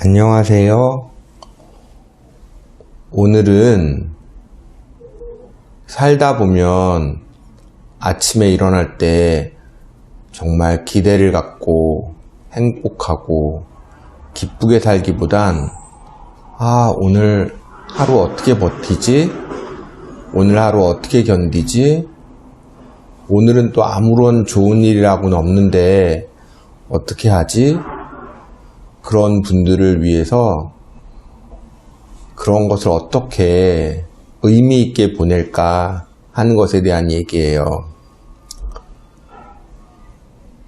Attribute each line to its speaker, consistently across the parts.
Speaker 1: 안녕하세요. 오늘은 살다 보면 아침에 일어날 때 정말 기대를 갖고 행복하고 기쁘게 살기보단 오늘 하루 어떻게 버티지? 오늘 하루 어떻게 견디지? 오늘은 또 아무런 좋은 일이라고는 없는데 어떻게 하지? 그런 분들을 위해서 그런 것을 어떻게 의미 있게 보낼까 하는 것에 대한 얘기예요.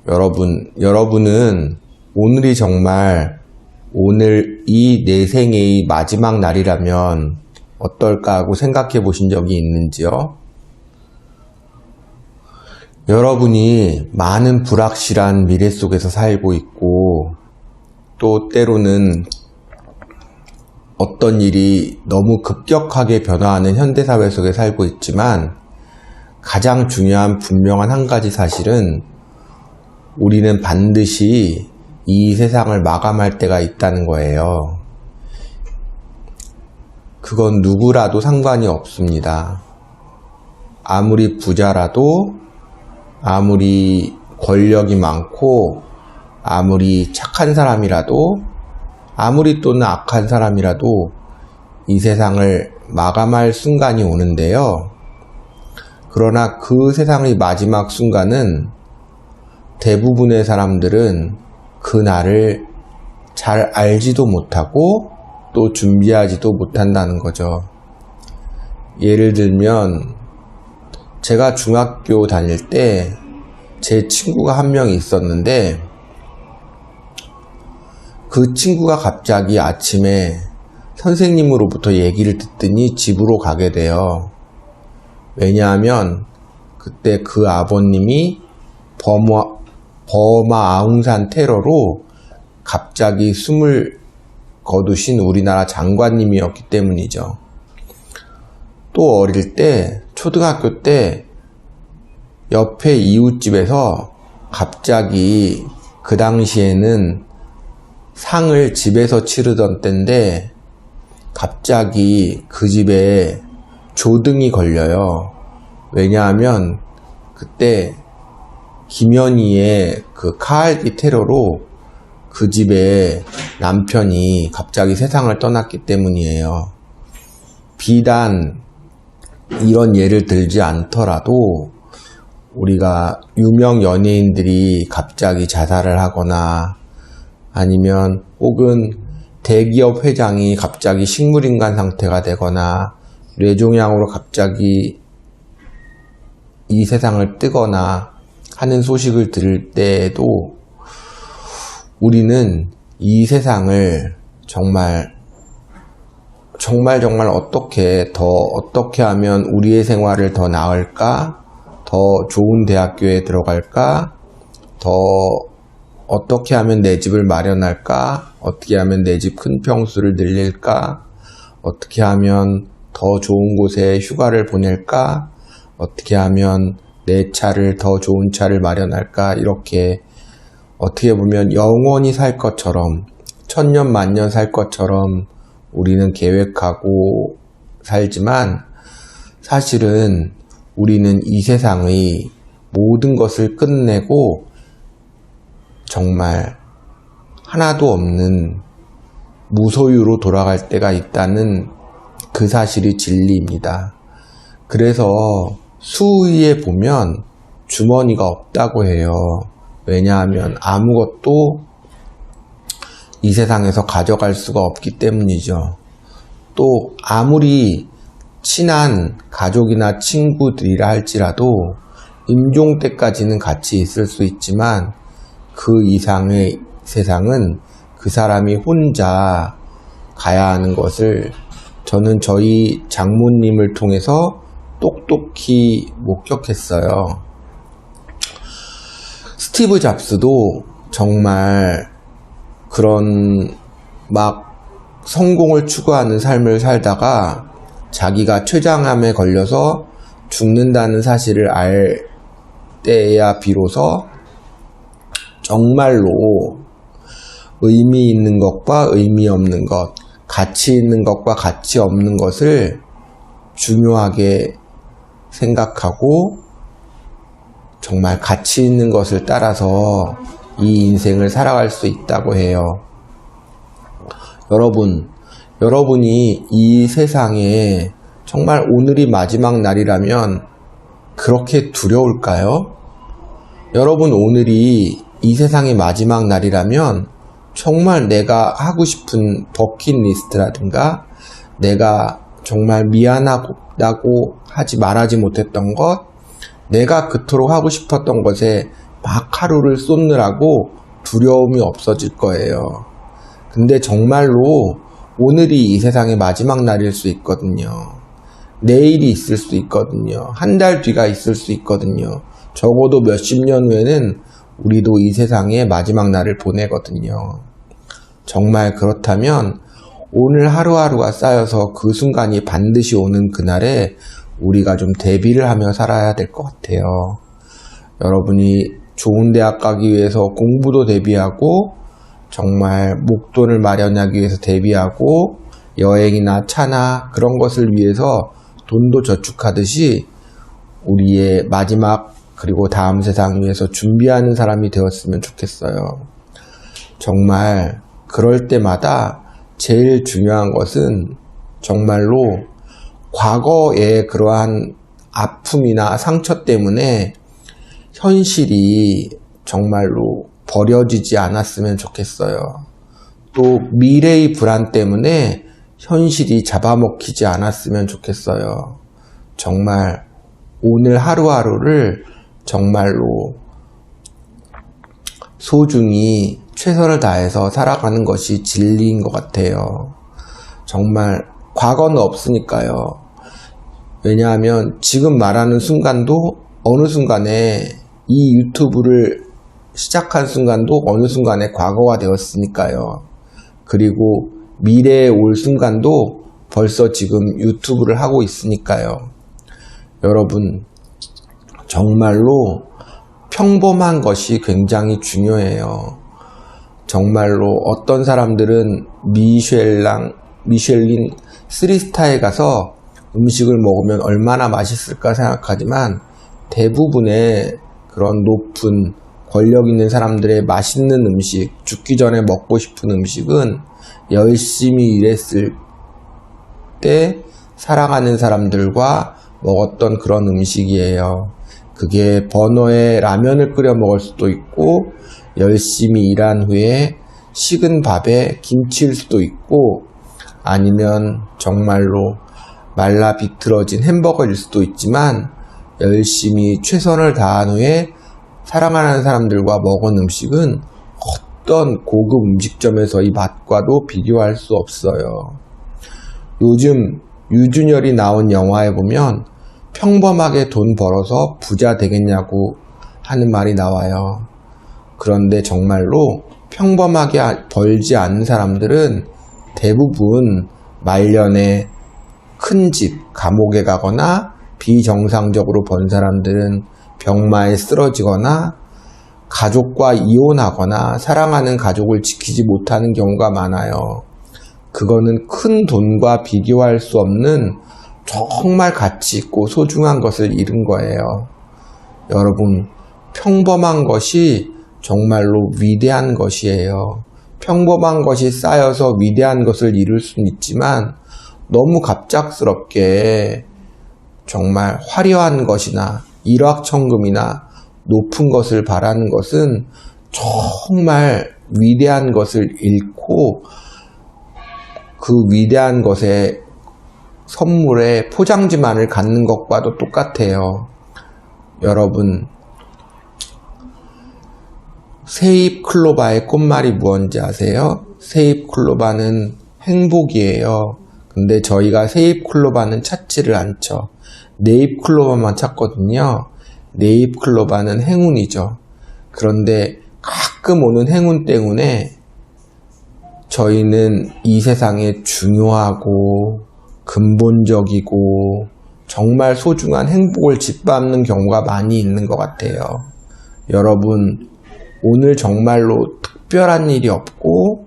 Speaker 1: 여러분은 오늘이 정말 오늘 이 내 생의 마지막 날이라면 어떨까 하고 생각해 보신 적이 있는지요? 여러분이 많은 불확실한 미래 속에서 살고 있고 또 때로는 어떤 일이 너무 급격하게 변화하는 현대사회 속에 살고 있지만 가장 중요한 분명한 한 가지 사실은 우리는 반드시 이 세상을 마감할 때가 있다는 거예요. 그건 누구라도 상관이 없습니다. 아무리 부자라도, 아무리 권력이 많고, 아무리 착한 사람이라도, 아무리 또는 악한 사람이라도 이 세상을 마감할 순간이 오는데요. 그러나 그 세상의 마지막 순간은 대부분의 사람들은 그 날을 잘 알지도 못하고 또 준비하지도 못한다는 거죠. 예를 들면 제가 중학교 다닐 때 제 친구가 한 명 있었는데 그 친구가 갑자기 아침에 선생님으로부터 얘기를 듣더니 집으로 가게 돼요. 왜냐하면 그때 그 아버님이 버마 아웅산 테러로 갑자기 숨을 거두신 우리나라 장관님이었기 때문이죠. 또 어릴 때, 초등학교 때 옆에 이웃집에서 갑자기 그 당시에는 상을 집에서 치르던 때인데 갑자기 그 집에 조등이 걸려요. 왜냐하면 그때 김현희의 그 카알기 테러로 그 집에 남편이 갑자기 세상을 떠났기 때문이에요. 비단 이런 예를 들지 않더라도 우리가 유명 연예인들이 갑자기 자살을 하거나 아니면 혹은 대기업 회장이 갑자기 식물인간 상태가 되거나 뇌종양으로 갑자기 이 세상을 뜨거나 하는 소식을 들을 때에도 우리는 이 세상을 정말 어떻게 하면 우리의 생활을 더 나을까? 더 좋은 대학교에 들어갈까? 더 어떻게 하면 내 집을 마련할까? 어떻게 하면 내 집 큰 평수를 늘릴까? 어떻게 하면 더 좋은 곳에 휴가를 보낼까? 어떻게 하면 내 차를 더 좋은 차를 마련할까? 이렇게 어떻게 보면 영원히 살 것처럼 천년 만년 살 것처럼 우리는 계획하고 살지만 사실은 우리는 이 세상의 모든 것을 끝내고 정말 하나도 없는 무소유로 돌아갈 때가 있다는 그 사실이 진리입니다. 그래서 수의에 보면 주머니가 없다고 해요. 왜냐하면 아무것도 이 세상에서 가져갈 수가 없기 때문이죠. 또 아무리 친한 가족이나 친구들이라 할지라도 임종 때까지는 같이 있을 수 있지만 그 이상의 세상은 그 사람이 혼자 가야 하는 것을 저는 저희 장모님을 통해서 똑똑히 목격했어요. 스티브 잡스도 정말 그런 막 성공을 추구하는 삶을 살다가 자기가 췌장암에 걸려서 죽는다는 사실을 알 때야 비로소 정말로 의미 있는 것과 의미 없는 것, 가치 있는 것과 가치 없는 것을 중요하게 생각하고 정말 가치 있는 것을 따라서 이 인생을 살아갈 수 있다고 해요. 여러분이 이 세상에 정말 오늘이 마지막 날이라면 그렇게 두려울까요? 여러분, 오늘이 이 세상의 마지막 날이라면 정말 내가 하고 싶은 버킷리스트라든가 내가 정말 미안하다고 말하지 못했던 것, 내가 그토록 하고 싶었던 것에 막 하루를 쏟느라고 두려움이 없어질 거예요. 근데 정말로 오늘이 이 세상의 마지막 날일 수 있거든요. 내일이 있을 수 있거든요. 한 달 뒤가 있을 수 있거든요. 적어도 몇십 년 후에는 우리도 이 세상의 마지막 날을 보내거든요. 정말 그렇다면 오늘 하루하루가 쌓여서 그 순간이 반드시 오는 그날에 우리가 좀 대비를 하며 살아야 될 것 같아요. 여러분이 좋은 대학 가기 위해서 공부도 대비하고 정말 목돈을 마련하기 위해서 대비하고 여행이나 차나 그런 것을 위해서 돈도 저축하듯이 우리의 마지막 그리고 다음 세상 위해서 준비하는 사람이 되었으면 좋겠어요. 정말 그럴 때마다 제일 중요한 것은 정말로 과거의 그러한 아픔이나 상처 때문에 현실이 정말로 버려지지 않았으면 좋겠어요. 또 미래의 불안 때문에 현실이 잡아먹히지 않았으면 좋겠어요. 정말 오늘 하루하루를 정말로 소중히 최선을 다해서 살아가는 것이 진리인 것 같아요. 정말 과거는 없으니까요. 왜냐하면 지금 말하는 순간도 어느 순간에 이 유튜브를 시작한 순간도 어느 순간에 과거가 되었으니까요. 그리고 미래에 올 순간도 벌써 지금 유튜브를 하고 있으니까요. 여러분, 정말로 평범한 것이 굉장히 중요해요. 정말로 어떤 사람들은 미쉐린 3스타에 가서 음식을 먹으면 얼마나 맛있을까 생각하지만 대부분의 그런 높은 권력 있는 사람들의 맛있는 음식, 죽기 전에 먹고 싶은 음식은 열심히 일했을 때 사랑하는 사람들과 먹었던 그런 음식이에요. 그게 버너에 라면을 끓여 먹을 수도 있고 열심히 일한 후에 식은 밥에 김치일 수도 있고 아니면 정말로 말라 비틀어진 햄버거일 수도 있지만 열심히 최선을 다한 후에 사랑하는 사람들과 먹은 음식은 어떤 고급 음식점에서의 맛과도 비교할 수 없어요. 요즘 유준열이 나온 영화에 보면 평범하게 돈 벌어서 부자 되겠냐고 하는 말이 나와요. 그런데 정말로 평범하게 벌지 않는 사람들은 대부분 말년에 큰 집, 감옥에 가거나 비정상적으로 번 사람들은 병마에 쓰러지거나 가족과 이혼하거나 사랑하는 가족을 지키지 못하는 경우가 많아요. 그거는 큰 돈과 비교할 수 없는 정말 가치 있고 소중한 것을 잃은 거예요. 여러분, 평범한 것이 정말로 위대한 것이에요. 평범한 것이 쌓여서 위대한 것을 이룰 수는 있지만 너무 갑작스럽게 정말 화려한 것이나 일확천금이나 높은 것을 바라는 것은 정말 위대한 것을 잃고 그 위대한 것의 선물에 포장지만을 갖는 것과도 똑같아요. 여러분, 세잎 클로바의 꽃말이 무엇인지 아세요? 세잎 클로바는 행복이에요. 근데 저희가 세잎 클로바는 찾지를 않죠. 네잎 클로바만 찾거든요. 네잎 클로바는 행운이죠. 그런데 가끔 오는 행운 때문에 저희는 이 세상에 중요하고 근본적이고 정말 소중한 행복을 짓밟는 경우가 많이 있는 것 같아요. 여러분, 오늘 정말로 특별한 일이 없고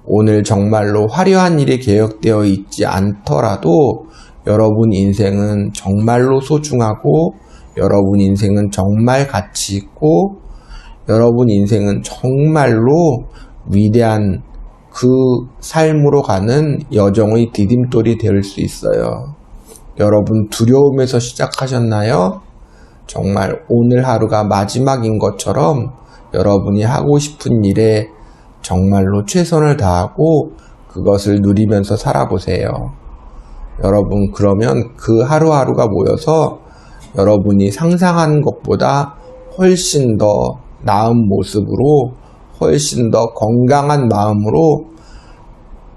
Speaker 1: 오늘 정말로 화려한 일이 계획되어 있지 않더라도 여러분 인생은 정말로 소중하고 여러분 인생은 정말 가치 있고 여러분 인생은 정말로 위대한 그 삶으로 가는 여정의 디딤돌이 될 수 있어요. 여러분 두려움에서 시작하셨나요? 정말 오늘 하루가 마지막인 것처럼 여러분이 하고 싶은 일에 정말로 최선을 다하고 그것을 누리면서 살아보세요. 여러분 그러면 그 하루하루가 모여서 여러분이 상상하는 것보다 훨씬 더 나은 모습으로 훨씬 더 건강한 마음으로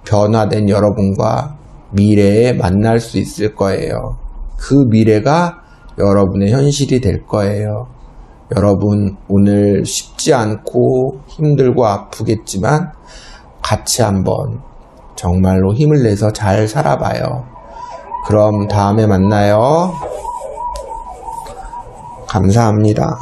Speaker 1: 변화된 여러분과 미래에 만날 수 있을 거예요. 그 미래가 여러분의 현실이 될 거예요. 여러분 오늘 쉽지 않고 힘들고 아프겠지만 같이 한번 정말로 힘을 내서 잘 살아봐요. 그럼 다음에 만나요. 감사합니다.